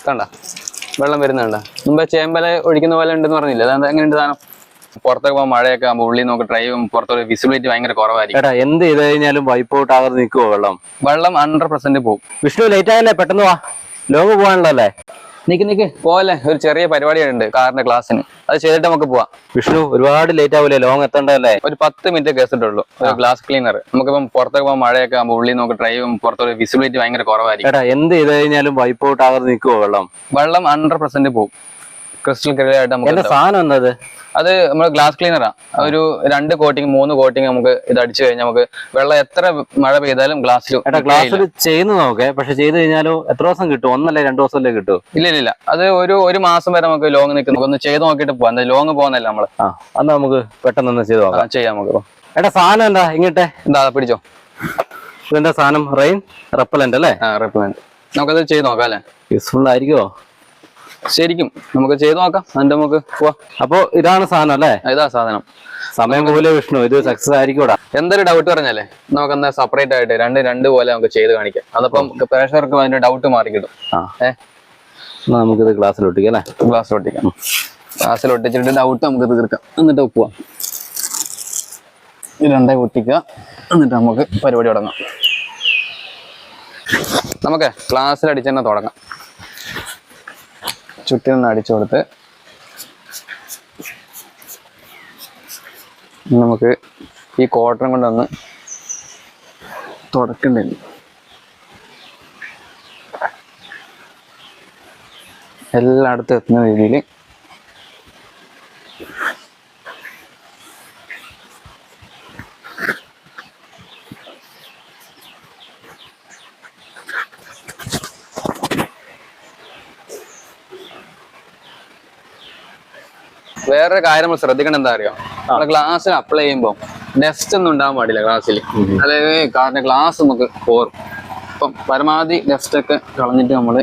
കണ്ട വെള്ളം വരുന്നുണ്ട. മുമ്പേ ചേമ്പല ഒഴിക്കുന്ന പോലെ ഉണ്ടെന്ന് പറഞ്ഞില്ല. അത് എങ്ങനെയുണ്ട് സാധനം? പുറത്തൊക്കെ പോകുമ്പോൾ മഴയൊക്കെ ആകുമ്പോൾ ഉള്ളിൽ നമുക്ക് ഡ്രൈവും പുറത്തൊരു വിസിബിലിറ്റി ഭയങ്കര കുറവായിരിക്കും. എന്ത് ചെയ്ത് കഴിഞ്ഞാലും വൈപ്പ് ഔട്ട് ആകാതെ നിൽക്കുവോ വെള്ളം 100% പോകും. വിഷ്ണു ലേറ്റ് ആയല്ലേ, പെട്ടെന്ന് വാ, ലോങ് പോകാനുള്ളല്ലേ. നിക്ക് പോലെ ഒരു ചെറിയ പരിപാടിയുണ്ട് കാറിന്റെ ക്ലാസ്സിന്, അത് ചെയ്തിട്ട് നമുക്ക് പോവാം. വിഷ്ണു ഒരുപാട് ലേറ്റ് ആവൂലേ, ലോങ് എത്തണ്ടല്ലേ? ഒരു 10 മിനിറ്റ് കേസിട്ടുള്ളൂ. ഒരു ഗ്ലാസ് ക്ലീനർ. നമുക്കിപ്പം പുറത്തൊക്കെ പോകുമ്പോൾ മഴയൊക്കെ ആകുമ്പോൾ ഉള്ളിൽ നമുക്ക് ഡ്രൈവും പുറത്തൊരു വിസിബിലിറ്റി ഭയങ്കര കുറവായിരിക്കും. എന്ത് ചെയ്ത് കഴിഞ്ഞാലും വൈപ്പ് ഔട്ട് ആകാതെ നിൽക്കുവോ വെള്ളം 100% പോകും. ക്രിസ്റ്റൽ ക്ലിയർ ആയിട്ട് നമുക്ക് സാധനം എന്നത് അത് നമ്മൾ ഗ്ലാസ് ക്ലീനറാ. ഒരു 2 കോട്ടിങ് 3 കോട്ടിങ് നമുക്ക് ഇത് അടിച്ചു കഴിഞ്ഞാൽ നമുക്ക് വെള്ളം എത്ര മഴ പെയ്താലും ഗ്ലാസ്സിൽ ചെയ്യുന്നു നോക്കേ. പക്ഷെ ചെയ്ത് കഴിഞ്ഞാലും എത്ര ദിവസം കിട്ടും? 1 അല്ലേ 2 ദിവസമല്ലേ കിട്ടും? ഇല്ല അത് ഒരു മാസം വരെ നമുക്ക് ലോങ് നിൽക്കുന്നു. ഒന്ന് ചെയ്ത് നോക്കിയിട്ട് പോവാം. ലോങ് പോകുന്നല്ല നമ്മള്. അന്ന് നമുക്ക് പെട്ടെന്ന് ചെയ്ത് നോക്കാം. ചെയ്യാം നമുക്ക്. സാധനം എന്താ ഇങ്ങോട്ടെ? എന്താ പിടിച്ചോ. ഇതെന്താ സാധനം? റെയിൻ റെപ്പലന്റ് അല്ലേ? റെപ്പലന്റ്. നമുക്കത് ചെയ്ത് നോക്കാം അല്ലേ? യൂസ്ഫുൾ ആയിരിക്കുമോ? ശരിക്കും നമുക്ക് ചെയ്ത് നോക്കാം. എന്നിട്ട് നമുക്ക് പോവാം. അപ്പൊ ഇതാണ് സാധനം അല്ലേ? ഇതാ സാധനം. സമയം പോലെ വിഷ്ണു, ഇത് സക്സസ് ആയിരിക്കൂടാ. എന്തൊരു ഡൗട്ട് പറഞ്ഞാലേ നമുക്ക് എന്താ സെപ്പറേറ്റ് ആയിട്ട് രണ്ട് പോലെ നമുക്ക് ചെയ്ത് കാണിക്കാം. അതപ്പം പ്രേക്ഷകർക്ക് അതിന്റെ ഡൗട്ട് മാറി കിട്ടും. നമുക്കിത് ഗ്ലാസ്സിൽ ഒട്ടിക്കാം അല്ലേ? ഗ്ലാസ്സിൽ ഒട്ടിച്ചിട്ട് ഡൗട്ട് നമുക്ക് തീർക്കാം. എന്നിട്ട് പോവാം. ഇത് രണ്ടേ ഒട്ടിക്കുക. എന്നിട്ട് നമുക്ക് പരിപാടി തുടങ്ങാം. നമുക്ക് ഗ്ലാസ്സിൽ അടിച്ച് തന്നെ തുടങ്ങാം. ചുറ്റിൽ നിന്ന് അടിച്ചു കൊടുത്ത് നമുക്ക് ഈ കോട്ടൺ കൊണ്ടൊന്ന് തുടക്കണ്ടേ. എല്ലായിടത്തും എത്തുന്ന രീതിയിൽ വേറൊരു കാര്യം നമ്മൾ ശ്രദ്ധിക്കേണ്ട എന്താ അറിയോ, നമ്മള് ഗ്ലാസ്സിൽ അപ്ലൈ ചെയ്യുമ്പോൾ ഡസ്റ്റ് ഒന്നും ഉണ്ടാകാൻ പാടില്ല ഗ്ലാസ്സിൽ. അതായത് കാരണം ഗ്ലാസ് നമുക്ക് പോറും. അപ്പം പരമാവധി ഡസ്റ്റ് ഒക്കെ കളഞ്ഞിട്ട് നമ്മള്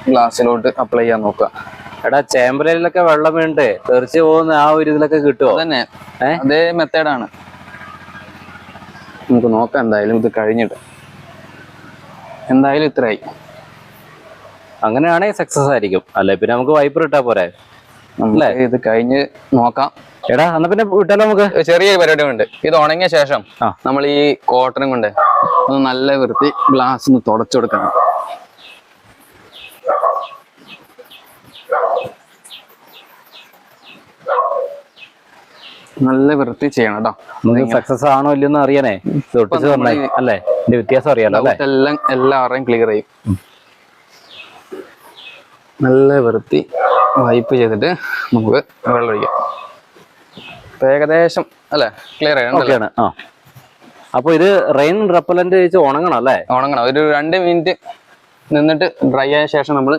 ഗ്ലാസ്സിലോട്ട് അപ്ലൈ ചെയ്യാൻ നോക്കുക. ചേമ്പലയിലൊക്കെ വെള്ളം വീണിട്ട് തെറിച്ച് പോകുന്ന ആ ഒരു ഇതിലൊക്കെ കിട്ടുമോ? അതന്നെ, അതേ മെത്തേഡാണ്. നമുക്ക് നോക്കാം. എന്തായാലും ഇത് കഴിഞ്ഞിട്ട് എന്തായാലും ഇത്രയായി. അങ്ങനെയാണെങ്കിൽ സക്സസ് ആയിരിക്കും അല്ലെ? പിന്നെ നമുക്ക് വൈപ്പർ ഇട്ടാ പോരെ? ഇത് കഴിഞ്ഞ് നോക്കാം. എന്നാ പിന്നെ വിട്ടാലോ? നമുക്ക് ചെറിയൊരു പരിപാടി ഉണ്ട്. ഇത് ഉണങ്ങിയ ശേഷം നമ്മൾ ഈ കോട്ടൺ കൊണ്ട് ഒന്ന് നല്ല വൃത്തി ഗ്ലാസ് ഒന്ന് തുടച്ചു കൊടുക്കണം. നല്ല വൃത്തി ചെയ്യണം കേട്ടോ. സക്സസ് ആണോ ഇല്ലെന്ന് അറിയാനേ അല്ലേ? ഇതിന്റെ വ്യത്യാസം അറിയാലോ അല്ലേ? എല്ലാവരെയും ക്ലിയർ ചെയ്യും. നല്ല വൃത്തി വൈപ്പ് ചെയ്തിട്ട് നമുക്ക് വെള്ളം ഒഴിക്കാം. ഏകദേശം അല്ലെ ക്ലിയർ ആണ്. അപ്പൊ ഇത് റെയിൻ റെപ്പലന്റ് ഉണങ്ങണം അല്ലേ? ഉണങ്ങണം. ഒരു 2 മിനിറ്റ് നിന്നിട്ട് ഡ്രൈ ആയ ശേഷം നമ്മൾ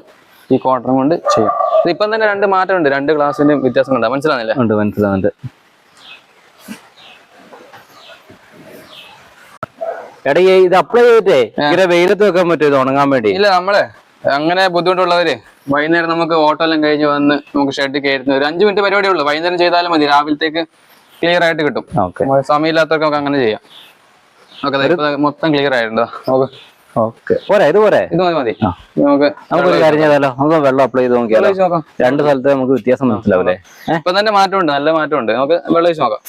ഈ കോട്ടൺ കൊണ്ട് ചെയ്യാം. ഇപ്പം തന്നെ 2 മാറ്റമുണ്ട്. 2 ഗ്ലാസിന്റെ വ്യത്യാസം ഉണ്ട്. മനസ്സിലാകുന്നില്ല? മനസ്സിലാകുന്നുണ്ട്. ഇത് അപ്ലൈ ചെയ്തിട്ടേ ഇങ്ങനെ വെയിലത്ത് വെക്കാൻ പറ്റും ഇത് ഉണങ്ങാൻ വേണ്ടി? ഇല്ല, നമ്മള് അങ്ങനെ ബുദ്ധിമുട്ടുള്ളവര് വൈകുന്നേരം നമുക്ക് ഓട്ടോ എല്ലാം കഴിഞ്ഞ് വന്ന് നമുക്ക് ഷെഡ് കയറുന്ന ഒരു 5 മിനിറ്റ് പരിപാടിയേ ഉള്ളൂ. വൈകുന്നേരം ചെയ്താലും മതി. രാവിലത്തേക്ക് ക്ലിയർ ആയിട്ട് കിട്ടും. സമയമില്ലാത്തവർക്ക് അങ്ങനെ ചെയ്യാം. മൊത്തം ക്ലിയർ ആയിട്ടുണ്ടോ? ഇത് മതി. നമുക്കൊരു കാര്യം ചെയ്താലോ? നമുക്ക് വെള്ളം അപ്ലൈ ചെയ്ത് നോക്കിയാലോ? 2 സ്ഥലത്ത് നമുക്ക് വ്യത്യാസം മനസ്സിലാവില്ലേ? ഇപ്പൊ തന്നെ മാറ്റമുണ്ട്, നല്ല മാറ്റമുണ്ട്. നമുക്ക് വെള്ളം ഒഴിച്ച് നോക്കാം.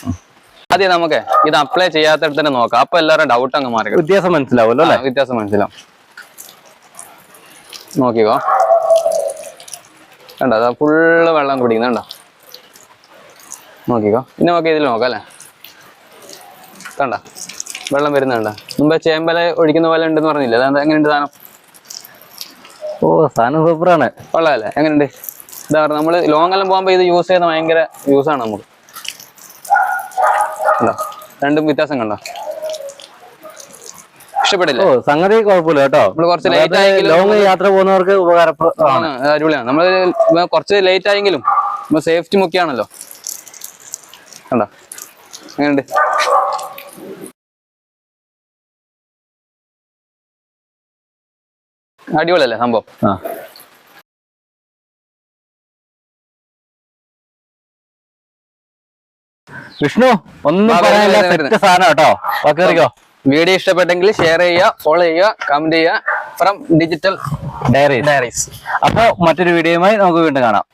ആദ്യം നമുക്ക് ഇത് അപ്ലൈ ചെയ്യാത്തടത്ത് തന്നെ നോക്കാം. അപ്പൊ എല്ലാവരും ഡൗട്ട് അങ്ങ് മാറി വ്യത്യാസം മനസ്സിലാവുമല്ലോ അല്ലെ? വ്യത്യാസം മനസ്സിലാവും. നോക്കിക്കോ, കണ്ടോ? അതാ ഫുള്ള് വെള്ളം കുടിക്കുന്നുണ്ടോ? നോക്കിക്കോ. പിന്നെ നമുക്ക് ഇതിൽ നോക്കാം അല്ലേ? കണ്ട വെള്ളം വരുന്നുണ്ടോ? മുമ്പേ ചേമ്പല ഒഴിക്കുന്ന പോലെ ഉണ്ടെന്ന് പറഞ്ഞില്ല. അതെന്താ എങ്ങനെയുണ്ട് സാധനം? സാധനം സൂപ്പറാണ്. കൊള്ളാല്ലേ? എങ്ങനെയുണ്ട്? ഇതാ നമ്മള് ലോങ് എല്ലാം പോകുമ്പോ ഇത് യൂസ് ചെയ്യുന്ന ഭയങ്കര യൂസാണ് നമുക്ക്. രണ്ടും വ്യത്യാസം കണ്ടോ? ഇഷ്ടപ്പെടില്ല? സംഗതി കുഴപ്പമില്ല കേട്ടോ. നമ്മള് കുറച്ച് ലേറ്റ് ആയെങ്കിലും ലോങ് യാത്ര പോകുന്നവർക്ക് ഉപകാരപ്രദമാണ്. അടിപൊളിയാണ്. നമ്മള് കുറച്ച് ലേറ്റ് ആയെങ്കിലും നമ്മൾ സേഫ്റ്റി മുഖ്യമാണല്ലോ. കണ്ടോ എങ്ങനെയുണ്ട്? അടിപൊളിയല്ലേ സംഭവം? വിഷ്ണു ഒന്നും പറയാനില്ല, സെറ്റ് സാധനം കേട്ടോ. കേറിക്കോ. വീഡിയോ ഇഷ്ടപ്പെട്ടെങ്കിൽ ഷെയർ ചെയ്യുക, ഫോളോ ചെയ്യുക, കമന്റ് ചെയ്യുക. From digital diaries. ഡയറീസ്. അപ്പൊ മറ്റൊരു വീഡിയോയുമായി നമുക്ക് വീണ്ടും കാണാം.